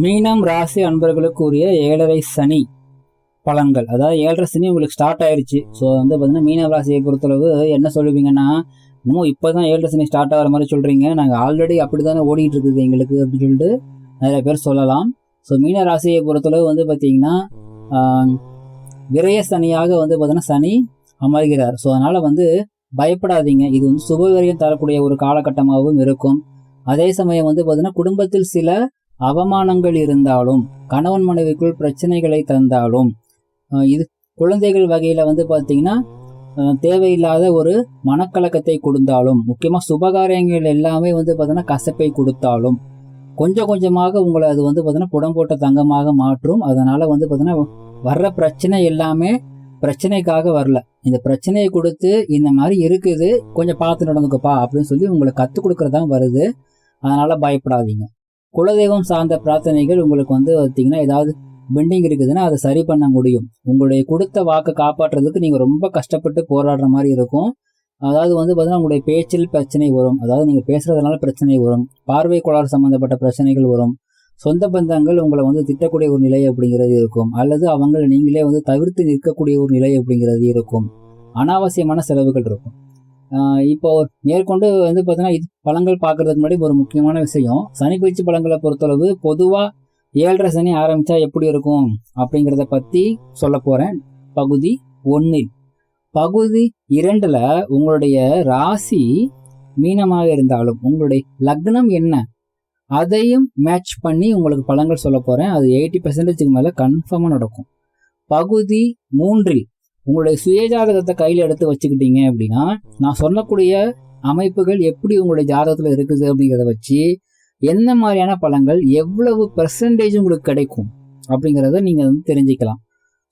மீனம் ராசி அன்பர்களுக்கு உரிய 7.5 சனி பலன்கள். அதாவது 7.5 சனி உங்களுக்கு ஸ்டார்ட் ஆயிருச்சு. ஸோ வந்து பார்த்தீங்கன்னா மீனம் ராசியை பொறுத்தளவு என்ன சொல்லுவீங்கன்னா, இன்னும் இப்போதான் 7.5 சனி ஸ்டார்ட் ஆகிற மாதிரி சொல்றீங்க, நாங்கள் ஆல்ரெடி அப்படி தானே ஓடிட்டு இருக்குது எங்களுக்கு அப்படின்னு சொல்லிட்டு நிறைய பேர் சொல்லலாம். ஸோ மீன ராசியை பொறுத்தளவு வந்து பார்த்தீங்கன்னா விரய சனியாக வந்து பார்த்தீங்கன்னா சனி அமர்கிறார். ஸோ அதனால வந்து பயப்படாதீங்க, இது வந்து சுபவிரயம் தரக்கூடிய ஒரு காலகட்டமாகவும் இருக்கும். அதே சமயம் வந்து பார்த்தீங்கன்னா குடும்பத்தில் சில அவமானங்கள் இருந்தாலும், கணவன் மனைவிக்குள் பிரச்சனைகளை தந்தாலும், இது குழந்தைகள் வகையில வந்து பார்த்தீங்கன்னா தேவையில்லாத ஒரு மனக்கலக்கத்தை கொடுத்தாலும், முக்கியமா சுபகாரியங்கள் எல்லாமே வந்து பார்த்தீங்கன்னா கசப்பை கொடுத்தாலும், கொஞ்சம் கொஞ்சமாக உங்களை அது வந்து பார்த்தீங்கன்னா புடம் போட்ட தங்கமாக மாற்றும். அதனால வந்து பார்த்தீங்கன்னா வர்ற பிரச்சனை எல்லாமே பிரச்சனைக்காக வரல, இந்த பிரச்சனையை கொடுத்து இந்த மாதிரி இருக்குது கொஞ்சம் பார்த்து நடந்துக்கப்பா அப்படின்னு சொல்லி உங்களை கற்றுக் கொடுக்கறதான் வருது. அதனால பயப்படாதீங்க. குலதெய்வம் சார்ந்த பிரார்த்தனைகள் உங்களுக்கு வந்து பார்த்தீங்கன்னா ஏதாவது பெண்டிங் இருக்குதுன்னா அதை சரி பண்ண முடியும். உங்களுடைய கொடுத்த வாக்கை காப்பாற்றுறதுக்கு நீங்கள் ரொம்ப கஷ்டப்பட்டு போராடுற மாதிரி இருக்கும். அதாவது வந்து பார்த்தீங்கன்னா உங்களுடைய பேச்சில் பிரச்சனை வரும், அதாவது நீங்கள் பேசுறதுனால பிரச்சனை வரும், பார்வை கோளாறு சம்மந்தப்பட்ட பிரச்சனைகள் வரும், சொந்த பந்தங்கள் உங்களை வந்து திட்டக்கூடிய ஒரு நிலை அப்படிங்கிறது இருக்கும், அல்லது அவங்க நீங்களே வந்து தவிர்த்து நிற்கக்கூடிய ஒரு நிலை அப்படிங்கிறது இருக்கும். அனாவசியமான செலவுகள் இருக்கும். இப்போ மேற்கொண்டு வந்து பார்த்தீங்கன்னா இது பழங்கள் பார்க்கறதுக்கு முன்னாடி ஒரு முக்கியமான விஷயம், சனி பயிற்சி பழங்களை பொறுத்தளவு பொதுவாக 7.5 சனி ஆரம்பித்தா எப்படி இருக்கும் அப்படிங்கிறத பற்றி சொல்ல போகிறேன். பகுதி 1. பகுதி 2ல் உங்களுடைய ராசி மீனமாக இருந்தாலும் உங்களுடைய லக்னம் என்ன அதையும் மேட்ச் பண்ணி உங்களுக்கு பலன்கள் சொல்ல போகிறேன். அது 80% மேலே கன்ஃபார்மாக நடக்கும். பகுதி 3 உங்களுடைய சுயஜாதகத்தை கையில் எடுத்து வச்சுக்கிட்டீங்க அப்படின்னா, நான் சொல்லக்கூடிய அமைப்புகள் எப்படி உங்களுடைய ஜாதகத்தில் இருக்குது அப்படிங்கிறத வச்சு எந்த மாதிரியான பலன்கள் எவ்வளவு பெர்சன்டேஜ் உங்களுக்கு கிடைக்கும் அப்படிங்கிறத நீங்கள் வந்து தெரிஞ்சுக்கலாம்.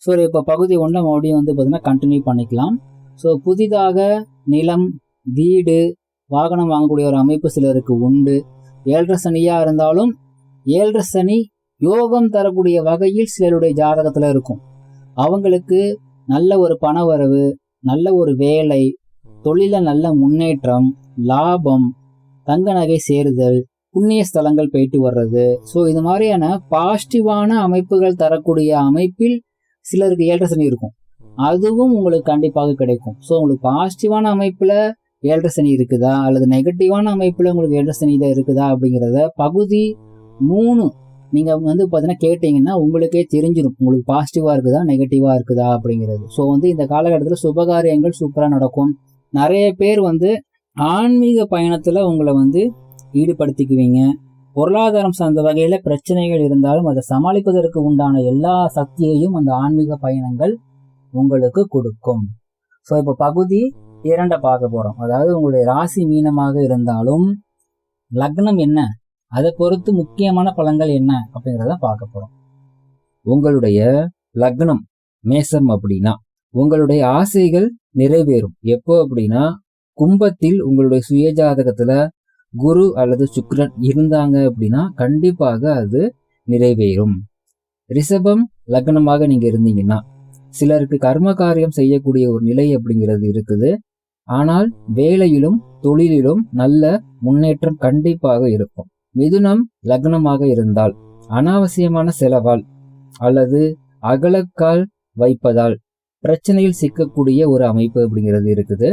ஸோ இப்போ பகுதி 1 மறுபடியும் வந்து பார்த்தீங்கன்னா கண்டினியூ பண்ணிக்கலாம். ஸோ புதிதாக நிலம், வீடு, வாகனம் வாங்கக்கூடிய ஒரு அமைப்பு சிலருக்கு உண்டு. 7.5 சனியாக இருந்தாலும் 7.5 சனி யோகம் தரக்கூடிய வகையில் சிலருடைய ஜாதகத்தில் இருக்கும். அவங்களுக்கு நல்ல ஒரு பண வரவு, நல்ல ஒரு வேலை, தொழில நல்ல முன்னேற்றம், லாபம், தங்க நகை சேருதல், புண்ணிய ஸ்தலங்கள் போயிட்டு வர்றது. ஸோ இது மாதிரியான பாசிட்டிவான அமைப்புகள் தரக்கூடிய அமைப்பில் சிலருக்கு 7.5 சனி இருக்கும். அதுவும் உங்களுக்கு கண்டிப்பாக கிடைக்கும். ஸோ உங்களுக்கு பாசிட்டிவான அமைப்பில் 7.5 சனி இருக்குதா அல்லது நெகட்டிவான அமைப்பில் உங்களுக்கு 7.5 சனி தான் இருக்குதா அப்படிங்கிறத பகுதி 3 நீங்கள் வந்து பார்த்தீங்கன்னா கேட்டிங்கன்னா உங்களுக்கே தெரிஞ்சிடும், உங்களுக்கு பாசிட்டிவாக இருக்குதா நெகட்டிவாக இருக்குதா அப்படிங்கிறது. ஸோ வந்து இந்த காலகட்டத்தில் சுபகாரியங்கள் சூப்பராக நடக்கும். நிறைய பேர் வந்து ஆன்மீக பயணத்தில் உங்களை வந்து ஈடுபடுத்திக்குவீங்க. பொருளாதாரம் சார்ந்த வகையில் பிரச்சனைகள் இருந்தாலும் அதை சமாளிப்பதற்கு உண்டான எல்லா சக்தியையும் அந்த ஆன்மீக பயணங்கள் உங்களுக்கு கொடுக்கும். ஸோ இப்போ பகுதி 2 பார்க்க போகிறோம். அதாவது உங்களுடைய ராசி மீனமாக இருந்தாலும் லக்னம் என்ன, அதை பொறுத்து முக்கியமான பலன்கள் என்ன அப்படிங்கிறத பார்க்க போகிறோம். உங்களுடைய லக்னம் மேசம் அப்படின்னா உங்களுடைய ஆசைகள் நிறைவேறும். எப்போ அப்படின்னா கும்பத்தில் உங்களுடைய சுயஜாதகத்தில் குரு அல்லது சுக்கிரன் இருந்தாங்க அப்படின்னா கண்டிப்பாக அது நிறைவேறும். ரிஷபம் லக்னமாக நீங்கள் இருந்தீங்கன்னா சிலருக்கு கர்ம காரியம் செய்யக்கூடிய ஒரு நிலை அப்படிங்கிறது இருக்குது. ஆனால் வேலையிலும் தொழிலிலும் நல்ல முன்னேற்றம் கண்டிப்பாக இருக்கும். மிதுனம் லக்னமாக இருந்தால் அனாவசியமான செலவால் அல்லது அகலக்கால் வைப்பதால் பிரச்சனையில் சிக்கக்கூடிய ஒரு அமைப்பு அப்படிங்கிறது இருக்குது.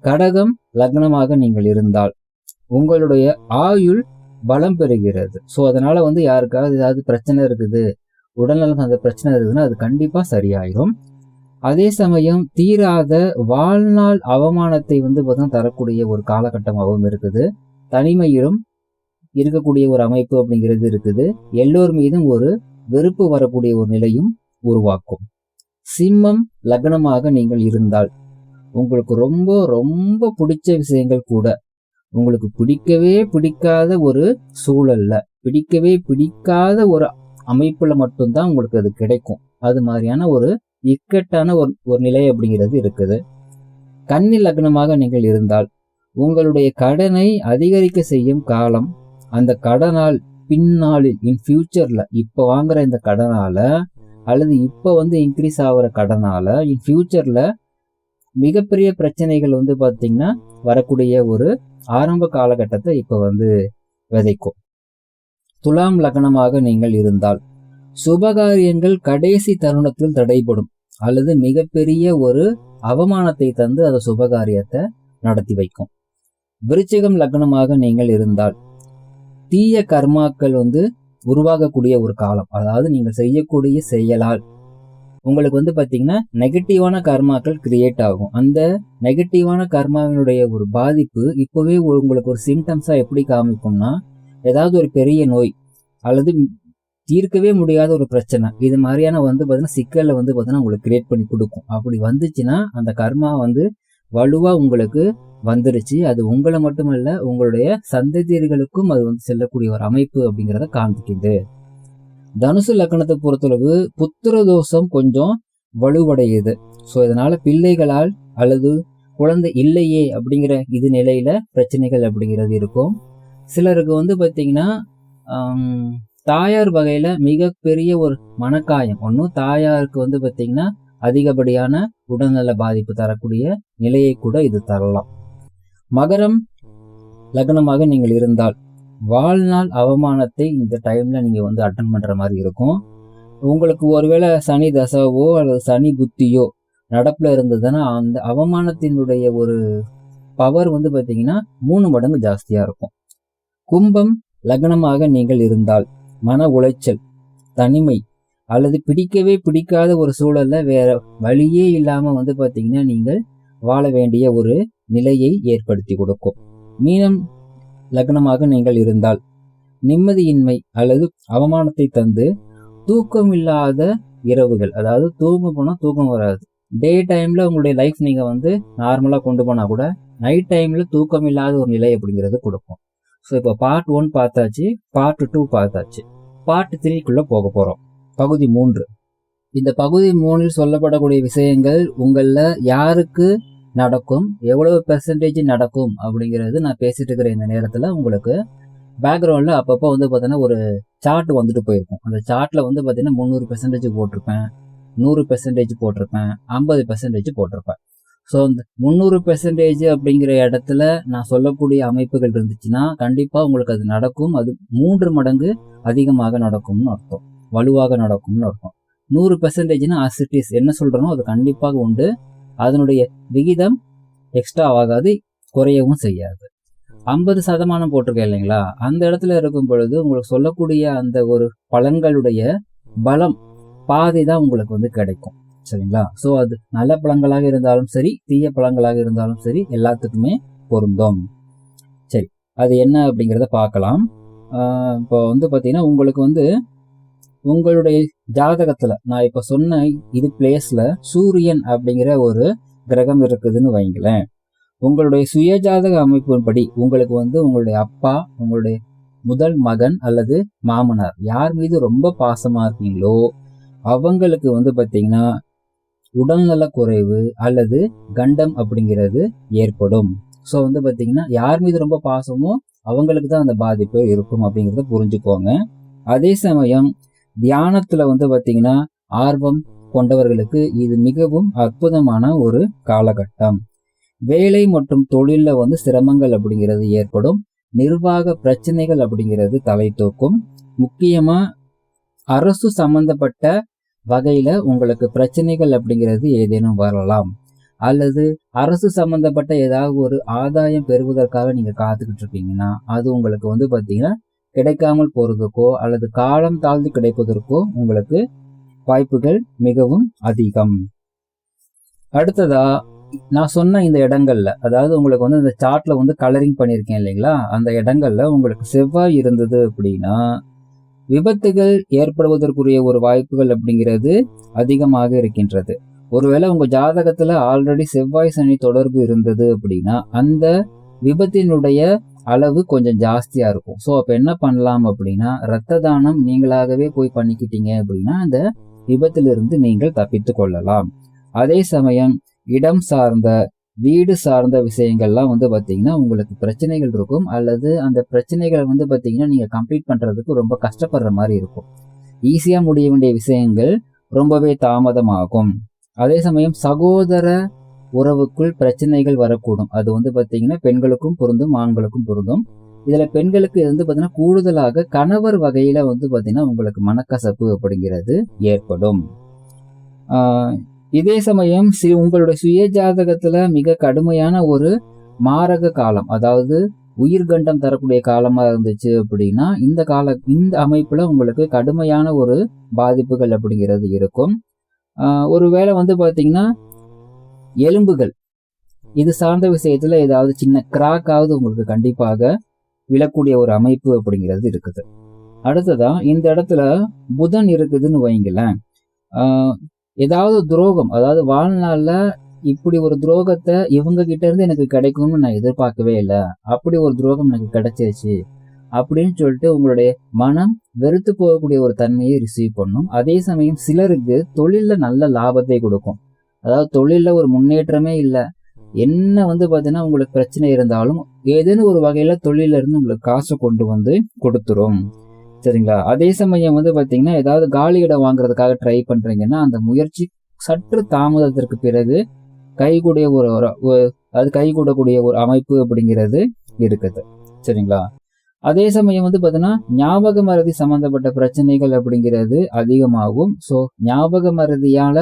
கடகம் லக்னமாக நீங்கள் இருந்தால் உங்களுடைய ஆயுள் பலம் பெறுகிறது. ஸோ அதனால வந்து யாருக்காவது ஏதாவது பிரச்சனை இருக்குது, உடல்நலம் அந்த பிரச்சனை இருக்குதுன்னா அது கண்டிப்பாக சரியாயிரும். அதே சமயம் தீராத வாழ்நாள் அவமானத்தை வந்து பார்த்தீங்கன்னா தரக்கூடிய ஒரு காலகட்டமாகவும் இருக்குது. தனிமையிலும் இருக்கக்கூடிய ஒரு அமைப்பு அப்படிங்கிறது இருக்குது. எல்லோர் மீதும் ஒரு வெறுப்பு வரக்கூடிய ஒரு நிலையும் உருவாக்கும். சிம்மம் லக்னமாக நீங்கள் இருந்தால் உங்களுக்கு ரொம்ப ரொம்ப பிடிச்ச விஷயங்கள் கூட உங்களுக்கு பிடிக்கவே பிடிக்காத ஒரு சூழல்ல, பிடிக்கவே பிடிக்காத ஒரு அமைப்புல மட்டும்தான் உங்களுக்கு அது கிடைக்கும். அது மாதிரியான ஒரு இக்கட்டான ஒரு நிலை அப்படிங்கிறது இருக்குது. கன்னி லக்னமாக நீங்கள் இருந்தால் உங்களுடைய கடனை அதிகரிக்க செய்யும் காலம். அந்த கடனால் பின்னாளில் இன் ஃபியூச்சர்ல இப்போ வாங்குற இந்த கடனால அல்லது இப்போ வந்து இன்க்ரீஸ் ஆகிற கடனால இன் ஃபியூச்சர்ல மிகப்பெரிய பிரச்சனைகள் வந்து பார்த்தீங்கன்னா வரக்கூடிய ஒரு ஆரம்ப காலகட்டத்தை இப்போ வந்து விதைக்கும். துலாம் லக்னமாக நீங்கள் இருந்தால் சுபகாரியங்கள் கடைசி தருணத்தில் தடைபடும் அல்லது மிகப்பெரிய ஒரு அவமானத்தை தந்து அந்த சுபகாரியத்தை நடத்தி வைக்கும். விருச்சிகம் லக்னமாக நீங்கள் இருந்தால் தீய கர்மாக்கள் உருவாகக்கூடிய ஒரு காலம். அதாவது நீங்கள் செய்யக்கூடிய செயலால் உங்களுக்கு பாத்தீங்கன்னா நெகட்டிவான கர்மாக்கள் கிரியேட் ஆகும். அந்த நெகட்டிவான கர்மாவினுடைய ஒரு பாதிப்பு இப்பவே உங்களுக்கு ஒரு சிம்டம்ஸா எப்படி காமிக்கும்னா, ஏதாவது ஒரு பெரிய நோய் அல்லது தீர்க்கவே முடியாத ஒரு பிரச்சனை, இது மாதிரியான பாத்தீங்கன்னா சிக்கலை பாத்தீங்கன்னா உங்களுக்கு கிரியேட் பண்ணி கொடுக்கும். அப்படி வந்துச்சுன்னா அந்த கர்மா வலுவா உங்களுக்கு வந்துருச்சு. அது உங்களை மட்டுமல்ல, உங்களுடைய சந்ததியர்களுக்கும் அது செல்லக்கூடிய ஒரு அமைப்பு அப்படிங்கிறத காண்பிக்குது. தனுசு லக்னத்தை பொறுத்தளவு புத்திர தோஷம் கொஞ்சம் வலுவடையுது. ஸோ இதனால பிள்ளைகளால் அல்லது குழந்தை இல்லையே அப்படிங்கிற இது நிலையில பிரச்சனைகள் அப்படிங்கிறது இருக்கும். சிலருக்கு பாத்தீங்கன்னா தாயார் வகையில மிகப்பெரிய ஒரு மனக்காயம் ஒன்றும் தாயாருக்கு பாத்தீங்கன்னா அதிகப்படியான உடல்நல பாதிப்பு தரக்கூடிய நிலையை கூட இது தரலாம். மகரம் லக்னமாக நீங்கள் இருந்தால் வாழ்நாள் அவமானத்தை இந்த டைம்ல நீங்க அட்டன் பண்ற மாதிரி இருக்கும். உங்களுக்கு ஒருவேளை சனி தசாவோ அல்லது சனி புத்தியோ நடப்புல இருந்ததுன்னா அந்த அவமானத்தினுடைய ஒரு பவர் பாத்தீங்கன்னா 3 மடங்கு ஜாஸ்தியா இருக்கும். கும்பம் லக்னமாக நீங்கள் இருந்தால் மன உளைச்சல், தனிமை அல்லது பிடிக்கவே பிடிக்காத ஒரு சூழல்ல வேற வழியே இல்லாம பாத்தீங்கன்னா நீங்கள் வாழ வேண்டிய ஒரு நிலையை ஏற்படுத்தி கொடுக்கும். மீனம் லக்னமாக நீங்கள் இருந்தால் நிம்மதியின்மை அல்லது அவமானத்தை தந்து தூக்கம் இல்லாத இரவுகள், அதாவது தூங்க போனா தூக்கம் வராது. டே டைம்ல உங்களுடைய லைஃப் நீங்க நார்மலா கொண்டு போனா கூட நைட் டைம்ல தூக்கம் இல்லாத ஒரு நிலை அப்படிங்கிறது கொடுக்கும். ஸோ இப்போ பார்ட் 1 பார்த்தாச்சு, பார்ட் 2 பார்த்தாச்சு, பார்ட் 3க்குள்ள போக போறோம். பகுதி 3. இந்த பகுதி 3ல் சொல்லப்படக்கூடிய விஷயங்கள் உங்கள யாருக்கு நடக்கும், எவ்வளவு பெர்சன்டேஜ் நடக்கும் அப்படிங்கிறது நான் பேசிட்டு இருக்கிற இந்த நேரத்துல உங்களுக்கு பேக்ரவுண்ட்ல அப்பப்போ பார்த்தீங்கன்னா ஒரு சார்ட் வந்துட்டு போயிருக்கும். அந்த சார்ட்ல பார்த்தீங்கன்னா 300% போட்டிருப்பேன், 100% போட்டிருப்பேன், 50% போட்டிருப்பேன். ஸோ இந்த 300% அப்படிங்கிற இடத்துல நான் சொல்லக்கூடிய அமைப்புகள் இருந்துச்சுன்னா கண்டிப்பா உங்களுக்கு அது நடக்கும். அது 3 மடங்கு அதிகமாக நடக்கும்னு அர்த்தம், வலுவாக நடக்கும்னு அர்த்தம். 100%னா அசிட்டிஸ் என்ன சொல்றனோ அது கண்டிப்பாக உண்டு. அதனுடைய விகிதம் எக்ஸ்ட்ரா ஆகாது, குறையவும் செய்யாது. 50% போட்டிருக்கேன் இல்லைங்களா, அந்த இடத்துல இருக்கும் பொழுது உங்களுக்கு சொல்லக்கூடிய அந்த ஒரு பலன்களுடைய பலம் பாதி தான் உங்களுக்கு கிடைக்கும். சரிங்களா? ஸோ அது நல்ல பழங்களாக இருந்தாலும் சரி, தீய பழங்களாக இருந்தாலும் சரி, எல்லாத்துக்குமே பொருந்தும். சரி, அது என்ன அப்படிங்கிறத பார்க்கலாம். இப்போ பார்த்தீங்கன்னா உங்களுக்கு உங்களுடைய ஜாதகத்துல நான் இப்ப சொன்ன இது பிளேஸ்ல சூரியன் அப்படிங்கிற ஒரு கிரகம் இருக்குதுன்னு வைங்களேன். உங்களுடைய சுய ஜாதக அமைப்பின்படி உங்களுக்கு உங்களுடைய அப்பா, உங்களுடைய முதல் மகன் அல்லது மாமனார் யார் மீது ரொம்ப பாசமா இருக்கீங்களோ அவங்களுக்கு பார்த்தீங்கன்னா உடல்நல குறைவு அல்லது கண்டம் அப்படிங்கிறது ஏற்படும். ஸோ பார்த்தீங்கன்னா யார் மீது ரொம்ப பாசமோ அவங்களுக்கு தான் அந்த பாதிப்பு இருக்கும் அப்படிங்கிறத புரிஞ்சுக்கோங்க. அதே சமயம் தியானத்துல பார்த்தீங்கன்னா ஆர்வம் கொண்டவர்களுக்கு இது மிகவும் அற்புதமான ஒரு காலகட்டம். வேலை மற்றும் தொழில சிரமங்கள் அப்படிங்கிறது ஏற்படும். நிர்வாக பிரச்சனைகள் அப்படிங்கிறது தலை தூக்கும். முக்கியமா அரசு சம்பந்தப்பட்ட வகையில உங்களுக்கு பிரச்சனைகள் அப்படிங்கிறது ஏதேனும் வரலாம். அல்லது அரசு சம்பந்தப்பட்ட ஏதாவது ஒரு ஆதாயம் பெறுவதற்காக நீங்க காத்துக்கிட்டு இருக்கீங்கன்னா அது உங்களுக்கு பார்த்தீங்கன்னா கிடைக்காமல் போறதுக்கோ அல்லது காலம் தாழ்ந்து கிடைப்பதற்கோ உங்களுக்கு வாய்ப்புகள் மிகவும் அதிகம். அடுத்ததா நான் சொன்ன இந்த இடங்கள்ல, அதாவது உங்களுக்கு இந்த சார்ட்ல கலரிங் பண்ணியிருக்கேன் இல்லைங்களா, அந்த இடங்கள்ல உங்களுக்கு செவ்வாய் இருந்தது அப்படின்னா விபத்துகள் ஏற்படுவதற்குரிய ஒரு வாய்ப்புகள் அப்படிங்கிறது அதிகமாக இருக்கின்றது. ஒருவேளை உங்க ஜாதகத்துல ஆல்ரெடி செவ்வாய் சனி தொடர்பு இருந்தது அப்படின்னா அந்த விபத்தினுடைய அளவு கொஞ்சம் ஜாஸ்தியா இருக்கும். ஸோ அப்ப என்ன பண்ணலாம் அப்படின்னா இரத்த தானம் நீங்களாகவே போய் பண்ணிக்கிட்டீங்க அப்படின்னா அந்த விபத்திலிருந்து நீங்கள் தப்பித்து கொள்ளலாம். அதே சமயம் இடம் சார்ந்த வீடு சார்ந்த விஷயங்கள்லாம் பார்த்தீங்கன்னா உங்களுக்கு பிரச்சனைகள் இருக்கும். அல்லது அந்த பிரச்சனைகளை பார்த்தீங்கன்னா நீங்க கம்ப்ளீட் பண்றதுக்கு ரொம்ப கஷ்டப்படுற மாதிரி இருக்கும். ஈஸியா முடிய வேண்டிய விஷயங்கள் ரொம்பவே தாமதமாகும். அதே சமயம் சகோதர உறவுக்குள் பிரச்சனைகள் வரக்கூடும். அது பார்த்தீங்கன்னா பெண்களுக்கும் பொருந்தும், ஆண்களுக்கும் பொருந்தும். இதுல பெண்களுக்கு வந்து பாத்தீங்கன்னா கூடுதலாக கணவர் வகையில வந்து பாத்தீங்கன்னா உங்களுக்கு மனக்கசப்பு அப்படிங்கிறது ஏற்படும். இதே சமயம் உங்களுடைய சுய ஜாதகத்துல மிக கடுமையான ஒரு மாரக காலம், அதாவது உயிர்கண்டம் தரக்கூடிய காலமா இருந்துச்சு அப்படின்னா இந்த அமைப்புல உங்களுக்கு கடுமையான ஒரு பாதிப்புகள் அப்படிங்கிறது இருக்கும். ஒருவேளை வந்து பாத்தீங்கன்னா எலும்புகள் இது சார்ந்த விஷயத்துல ஏதாவது சின்ன கிராக்காவது உங்களுக்கு கண்டிப்பாக விழக்கூடிய ஒரு அமைப்பு அப்படிங்கிறது இருக்குது. அடுத்ததா இந்த இடத்துல புதன் இருக்குதுன்னு வைங்களேன், ஏதாவது துரோகம், அதாவது வாழ்நாள்ல இப்படி ஒரு துரோகத்தை இவங்க கிட்ட இருந்து எனக்கு கிடைக்கும்னு நான் எதிர்பார்க்கவே இல்லை, அப்படி ஒரு துரோகம் எனக்கு கிடைச்சிருச்சு அப்படின்னு சொல்லிட்டு உங்களுடைய மனம் வெறுத்து போகக்கூடிய ஒரு தன்மையை ரிசீவ் பண்ணும். அதே சமயம் சிலருக்கு தொழில நல்ல லாபத்தை கொடுக்கும். அதாவது தொழில ஒரு முன்னேற்றமே இல்லை, என்ன வந்து பாத்தீங்கன்னா உங்களுக்கு பிரச்சனை இருந்தாலும் ஏதேனும் ஒரு வகையில தொழில இருந்து உங்களுக்கு காசை கொண்டு வந்து கொடுத்துரும். சரிங்களா? அதே சமயம் வந்து பாத்தீங்கன்னா ஏதாவது காலி இடம் வாங்குறதுக்காக ட்ரை பண்றீங்கன்னா அந்த முயற்சி சற்று தாமதத்திற்கு பிறகு கைகூடக்கூடிய ஒரு அமைப்பு அப்படிங்கிறது இருக்குது. சரிங்களா? அதே சமயம் வந்து பாத்தீங்கன்னா ஞாபக மறதி சம்பந்தப்பட்ட பிரச்சனைகள் அப்படிங்கிறது அதிகமாகும். ஸோ ஞாபக மறதியால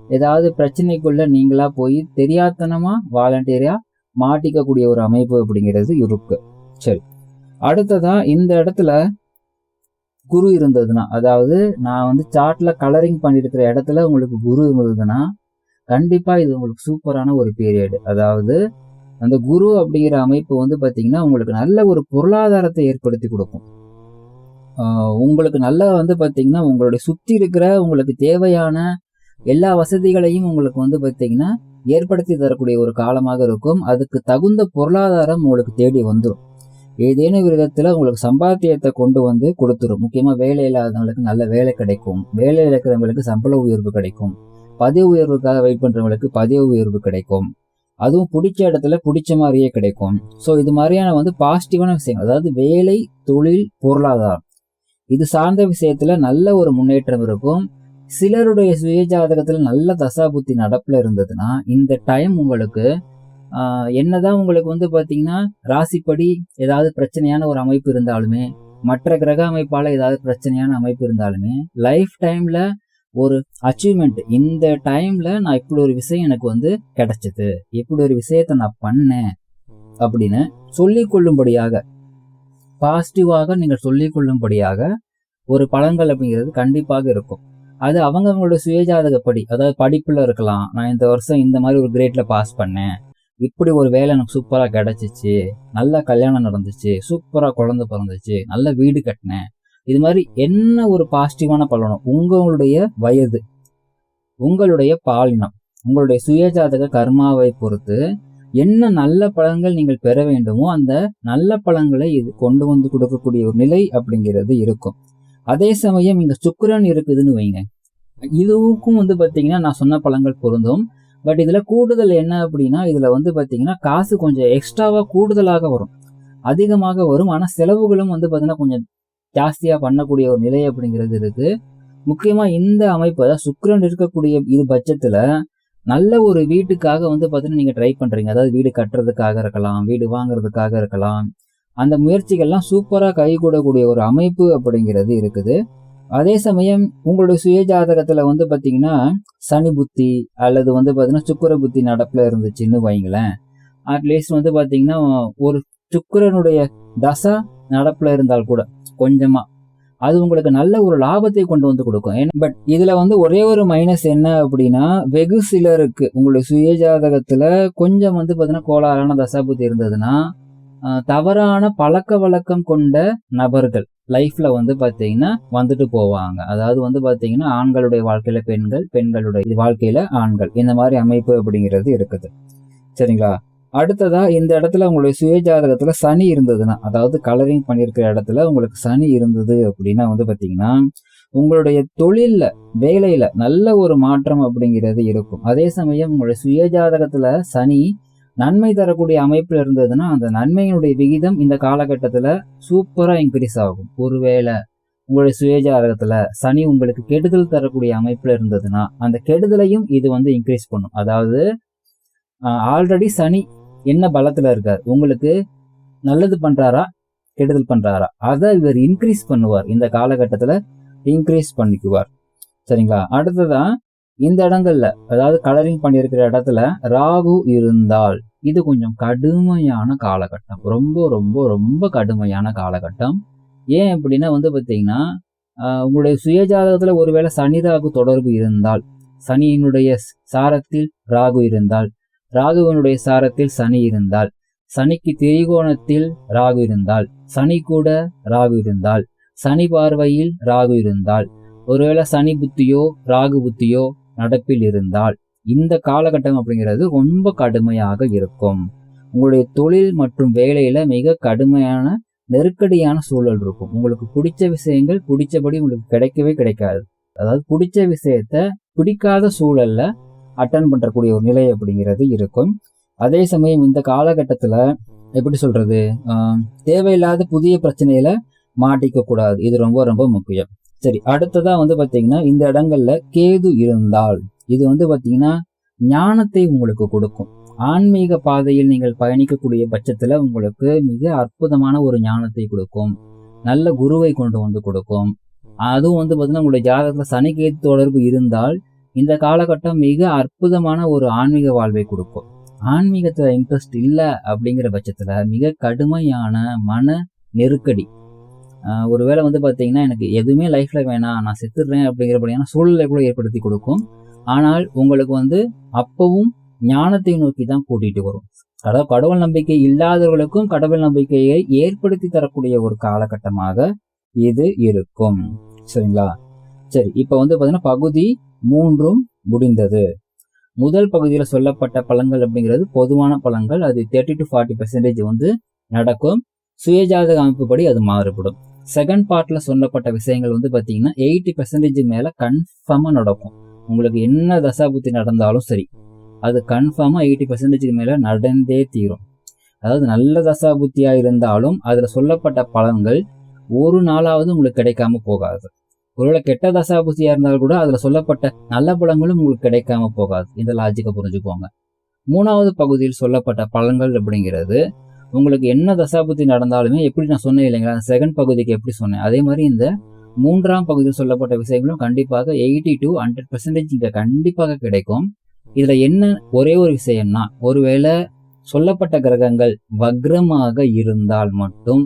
ஏதாவது பிரச்சனைக்குள்ள நீங்களா போய் தெரியாதனமா வாலண்டியரா மாட்டிக்கக்கூடிய ஒரு அமைப்பு அப்படிங்கிறது இருக்கு. சரி, அடுத்ததா இந்த இடத்துல குரு இருந்ததுன்னா, அதாவது நான் வந்து சார்ட்ல கலரிங் பண்ணிட்டு இருக்கிற இடத்துல உங்களுக்கு குரு இருந்ததுன்னா கண்டிப்பா இது உங்களுக்கு சூப்பரான ஒரு பீரியட். அதாவது அந்த குரு அப்படிங்கிற அமைப்பு வந்து பாத்தீங்கன்னா உங்களுக்கு நல்ல ஒரு பொருளாதாரத்தை ஏற்படுத்தி கொடுக்கும். உங்களுக்கு நல்லா வந்து பாத்தீங்கன்னா உங்களுடைய சுத்தி இருக்கிற உங்களுக்கு தேவையான எல்லா வசதிகளையும் உங்களுக்கு வந்து பாத்தீங்கன்னா ஏற்படுத்தி தரக்கூடிய ஒரு காலமாக இருக்கும். அதுக்கு தகுந்த பொருளாதாரம் உங்களுக்கு தேடி வந்துடும். ஏதேனும் விதத்துல உங்களுக்கு சம்பாத்தியத்தை கொண்டு வந்து கொடுத்துரும். முக்கியமா வேலை இல்லாதவங்களுக்கு நல்ல வேலை கிடைக்கும், வேலையில் இருக்கிறவங்களுக்கு சம்பள உயர்வு கிடைக்கும், பதவி உயர்வுக்காக வெயிட் பண்றவங்களுக்கு பதவி உயர்வு கிடைக்கும், அதுவும் பிடிச்ச இடத்துல பிடிச்ச மாதிரியே கிடைக்கும். ஸோ இது மாதிரியான வந்து பாசிட்டிவான விஷயங்கள், அதாவது வேலை, தொழில், பொருளாதாரம் இது சார்ந்த விஷயத்துல நல்ல ஒரு முன்னேற்றம் இருக்கும். சிலருடைய சுய ஜாதகத்துல நல்ல தசாபுத்தி நடப்புல இருந்ததுன்னா இந்த டைம் உங்களுக்கு என்னதான் உங்களுக்கு வந்து பாத்தீங்கன்னா ராசிப்படி ஏதாவது பிரச்சனையான ஒரு அமைப்பு இருந்தாலுமே, மற்ற கிரக அமைப்பால ஏதாவது பிரச்சனையான அமைப்பு இருந்தாலுமே, லைஃப் டைம்ல ஒரு அச்சீவ்மெண்ட், இந்த டைம்ல நான் இப்படி ஒரு விஷயம் எனக்கு வந்து கிடைச்சது, இப்படி ஒரு விஷயத்த நான் பண்ணேன் அப்படின்னு சொல்லிக் கொள்ளும்படியாக, பாசிட்டிவாக நீங்கள் சொல்லிக் கொள்ளும்படியாக ஒரு பலன்கள் அப்படிங்கிறது கண்டிப்பாக இருக்கும். அது அவங்களோட சுயஜாதகப்படி, அதாவது படிப்புல இருக்கலாம், நான் இந்த வருஷம் இந்த மாதிரி ஒரு கிரேட்ல பாஸ் பண்ணேன், இப்படி ஒரு வேலை எனக்கு சூப்பரா கிடைச்சிச்சு, நல்ல கல்யாணம் நடந்துச்சு, சூப்பரா குழந்தை பிறந்துச்சு, நல்ல வீடு கட்டினேன், இது மாதிரி என்ன ஒரு பாசிட்டிவான பலனும் உங்களுடைய வயது, உங்களுடைய பாலினம், உங்களுடைய சுயஜாதக கர்மாவை பொறுத்து என்ன நல்ல பலன்கள் நீங்கள் பெற வேண்டுமோ அந்த நல்ல பலன்களை இது கொண்டு வந்து கொடுக்கக்கூடிய ஒரு நிலை அப்படிங்கிறது இருக்கும். அதே சமயம் இங்க சுக்கிரன் இருக்குதுன்னு வைங்க, இதுவுக்கும் வந்து பாத்தீங்கன்னா நான் சொன்ன பலன்கள் பொருந்தும். பட் இதுல கூடுதல் என்ன அப்படின்னா, இதுல வந்து பாத்தீங்கன்னா காசு கொஞ்சம் எக்ஸ்ட்ராவா கூடுதலாக வரும், அதிகமாக வரும். ஆனா செலவுகளும் வந்து பாத்தீங்கன்னா கொஞ்சம் ஜாஸ்தியா பண்ணக்கூடிய ஒரு நிலை அப்படிங்கிறது இருக்கு. முக்கியமா இந்த அமைப்பு, அதாவது சுக்கிரன் இருக்கக்கூடிய இது பட்சத்துல நல்ல ஒரு வீட்டுக்காக வந்து பாத்தீங்கன்னா நீங்க ட்ரை பண்றீங்க, அதாவது வீடு கட்டுறதுக்காக இருக்கலாம், வீடு வாங்குறதுக்காக இருக்கலாம், அந்த முயற்சிகள்லாம் சூப்பரா கைகூடக்கூடிய ஒரு அமைப்பு அப்படிங்கிறது இருக்குது. அதே சமயம் உங்களுடைய சுய ஜாதகத்துல வந்து பாத்தீங்கன்னா சனி புத்தி அல்லது வந்து பாத்தீங்கன்னா சுக்கிர புத்தி நடப்புல இருந்துச்சுன்னு வைங்களேன், அட்லீஸ்ட் வந்து பாத்தீங்கன்னா ஒரு சுக்கிரனுடைய தசா நடப்புல இருந்தால் கூட கொஞ்சமா அது உங்களுக்கு நல்ல ஒரு லாபத்தை கொண்டு வந்து கொடுக்கும். பட் இதுல வந்து ஒரே ஒரு மைனஸ் என்ன அப்படின்னா, வெகு சிலருக்கு உங்களுடைய சுய ஜாதகத்துல கொஞ்சம் வந்து பாத்தீங்கன்னா கோளாறான தசாபுத்தி இருந்ததுன்னா தவறான பழக்க வழக்கம் கொண்ட நபர்கள் லைஃப்ல வந்து பாத்தீங்கன்னா வந்துட்டு போவாங்க. அதாவது வந்து பாத்தீங்கன்னா ஆண்களுடைய வாழ்க்கையில பெண்கள், பெண்களுடைய வாழ்க்கையில ஆண்கள், இந்த மாதிரி அமைப்பு அப்படிங்கிறது இருக்குது. சரிங்களா? அடுத்ததா இந்த இடத்துல உங்களுடைய சுய ஜாதகத்துல சனி இருந்ததுன்னா, அதாவது கலரிங் பண்ணிருக்கிற இடத்துல உங்களுக்கு சனி இருந்தது அப்படின்னா வந்து பாத்தீங்கன்னா உங்களுடைய தொழில்ல, வேலையில நல்ல ஒரு மாற்றம் அப்படிங்கிறது இருக்கும். அதே சமயம் உங்களுடைய சுய ஜாதகத்துல சனி நன்மை தரக்கூடிய அமைப்புல இருந்ததுன்னா அந்த நன்மையினுடைய விகிதம் இந்த காலகட்டத்துல சூப்பரா இன்க்ரீஸ் ஆகும். ஒருவேளை உங்களுடைய சுய ஜாதகத்துல சனி உங்களுக்கு கெடுதல் தரக்கூடிய அமைப்புல இருந்ததுன்னா அந்த கெடுதலையும் இது வந்து இன்க்ரீஸ் பண்ணும். அதாவது ஆல்ரெடி சனி என்ன பலத்துல இருக்கார், உங்களுக்கு நல்லது பண்றாரா கெடுதல் பண்றாரா, அதை இவர் இன்க்ரீஸ் பண்ணுவார். இந்த காலகட்டத்துல இன்க்ரீஸ் பண்ணிக்குவார். சரிங்களா? அடுத்ததான் இந்த இடங்கள்ல, அதாவது கலரிங் பண்ணியிருக்கிற இடத்துல ராகு இருந்தால் இது கொஞ்சம் கடுமையான காலகட்டம். ரொம்ப ரொம்ப ரொம்ப கடுமையான காலகட்டம். ஏன் அப்படின்னா பாத்தீங்கன்னா, உங்களுடைய சுயஜாதகத்துல ஒருவேளை சனி ராகு தொடர்பு இருந்தால், சனியினுடைய சாரத்தில் ராகு இருந்தால், ராகுவனுடைய சாரத்தில் சனி இருந்தால், சனிக்கு திரிகோணத்தில் ராகு இருந்தால், சனி கூட ராகு இருந்தால், சனி பார்வையில் ராகு இருந்தால், ஒருவேளை சனி புத்தியோ ராகு புத்தியோ நடப்பில் இருந்தால் இந்த காலகட்டம் அப்படிங்கிறது ரொம்ப கடுமையாக இருக்கும். உங்களுடைய தொழில் மற்றும் வேலையில மிக கடுமையான நெருக்கடியான சூழல் இருக்கும். உங்களுக்கு பிடிச்ச விஷயங்கள் பிடிச்சபடி உங்களுக்கு கிடைக்கவே கிடைக்காது. அதாவது பிடிச்ச விஷயத்த பிடிக்காத சூழல்ல அட்டன் பண்றக்கூடிய ஒரு நிலை அப்படிங்கிறது இருக்கும். அதே சமயம் இந்த காலகட்டத்துல எப்படி சொல்றது, தேவையில்லாத புதிய பிரச்சனையில மாட்டிக்க கூடாது. இது ரொம்ப ரொம்ப முக்கியம். சரி, அடுத்ததா பாத்தீங்கன்னா இந்த இடங்கள்ல கேது இருந்தால் இது பாத்தீங்கன்னா ஞானத்தை உங்களுக்கு கொடுக்கும். ஆன்மீக பாதையில் நீங்கள் பயணிக்கக்கூடிய பட்சத்துல உங்களுக்கு மிக அற்புதமான ஒரு ஞானத்தை கொடுக்கும். நல்ல குருவை கொண்டு கொடுக்கும். அதுவும் பாத்தீங்கன்னா உங்களுடைய ஜாதகத்துல சனி கேது தொடர்பு இருந்தால் இந்த காலகட்டம் மிக அற்புதமான ஒரு ஆன்மீக வாழ்வை கொடுக்கும். ஆன்மீகத்துல இன்ட்ரெஸ்ட் இல்ல அப்படிங்கிற பட்சத்துல மிக கடுமையான மன நெருக்கடி, ஒருவேளை பாத்தீங்கன்னா எனக்கு எதுவுமே லைஃப்ல வேணாம், நான் செத்துடுறேன் அப்படிங்கிறபடியான சூழலை கூட ஏற்படுத்தி கொடுக்கும். ஆனால் உங்களுக்கு அப்பவும் ஞானத்தை நோக்கி தான் கூட்டிட்டு வரும். அதாவது கடவுள் நம்பிக்கை இல்லாதவர்களுக்கும் கடவுள் நம்பிக்கையை ஏற்படுத்தி தரக்கூடிய ஒரு காலகட்டமாக இது இருக்கும். சரிங்களா? சரி, இப்ப பாத்தீங்கன்னா பகுதி 3 முடிந்தது. முதல் பகுதியில சொல்லப்பட்ட பலன்கள் அப்படிங்கிறது பொதுவான பலன்கள். அது 30 to 40% நடக்கும். சுயஜாதக அமைப்புப்படி அது மாறுபடும். செகண்ட் பார்ட்ல சொல்லப்பட்ட விஷயங்கள் பாத்தீங்கன்னா 80% மேல கன்ஃபார்மா நடக்கும். உங்களுக்கு என்ன தசாபுத்தி நடந்தாலும் சரி, அது கன்ஃபார்மா 80% மேல நடந்தே தீரும். அதாவது நல்ல தசாபுத்தியா இருந்தாலும் அதுல சொல்லப்பட்ட பலன்கள் ஒரு நாளாவது உங்களுக்கு கிடைக்காம போகாது. ஒருவேளை கெட்ட தசாபுத்தியா இருந்தாலும் கூட அதுல சொல்லப்பட்ட நல்ல பலன்களும் உங்களுக்கு கிடைக்காம போகாது. இந்த லாஜிக்கை புரிஞ்சுக்கோங்க. 3வது பகுதியில் சொல்லப்பட்ட பலன்கள் அப்படிங்கிறது உங்களுக்கு என்ன தசாபுத்தி நடந்தாலுமே, எப்படி நான் சொன்னேன் இல்லைங்களா, செகண்ட் பகுதிக்கு எப்படி சொன்னேன், அதே மாதிரி இந்த 3ஆம் பகுதியில் சொல்லப்பட்ட விஷயங்களும் கண்டிப்பாக 80 to 100% இங்க கண்டிப்பாக கிடைக்கும். இதுல என்ன ஒரே ஒரு விஷயம்னா, ஒருவேளை சொல்லப்பட்ட கிரகங்கள் வக்ரமாக இருந்தால் மட்டும்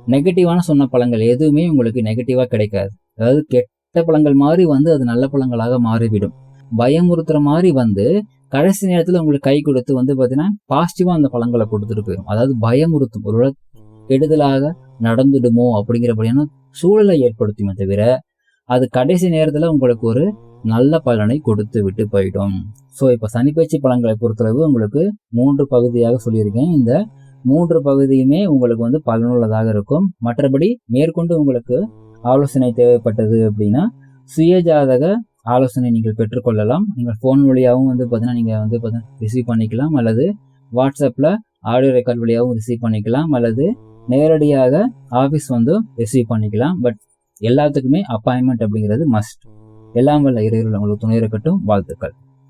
நெகட்டிவான சொன்ன பலன்கள் எதுவுமே உங்களுக்கு நெகட்டிவா கிடைக்காது. அதாவது கெட்ட பலன்கள் மாதிரி அது நல்ல பலன்களாக மாறிவிடும். பயமுறுத்துற மாதிரி கடைசி நேரத்துல உங்களுக்கு கை கொடுத்து பாத்தீங்கன்னா பாசிட்டிவா அந்த பலன்களை கொடுத்துட்டு போயிடும். அதாவது பயமுறுத்தும், ஒரு கெடுதலாக நடந்துடுமோ அப்படிங்கிறபடியான சூழலை ஏற்படுத்துமே தவிர அது கடைசி நேரத்துல உங்களுக்கு ஒரு நல்ல பலனை கொடுத்து விட்டு போயிடும். ஸோ இப்ப சனிப்பயிற்சி பலன்களை பொறுத்தளவு உங்களுக்கு 3 பகுதியாக சொல்லியிருக்கேன். இந்த 3 பகுதியுமே உங்களுக்கு பலனுள்ளதாக இருக்கும். மற்றபடி மேற்கொண்டு உங்களுக்கு ஆலோசனை தேவைப்பட்டது அப்படின்னா சுயஜாதக ஆலோசனை நீங்கள் பெற்றுக்கொள்ளலாம். நீங்கள் ஃபோன் வழியாகவும் பார்த்தீங்கன்னா நீங்கள் ரிசீவ் பண்ணிக்கலாம், அல்லது வாட்ஸ்அப்பில் ஆடியோ ரெக்கார்ட் வழியாகவும் ரிசீவ் பண்ணிக்கலாம், அல்லது நேரடியாக ஆஃபீஸ் ரிசீவ் பண்ணிக்கலாம். பட் எல்லாத்துக்குமே அப்பாயின்மெண்ட் அப்படிங்கிறது மஸ்ட். எல்லாம் வல்ல இறைவன் உங்களுக்கு துணை இருக்கட்டும். வாழ்த்துக்கள்.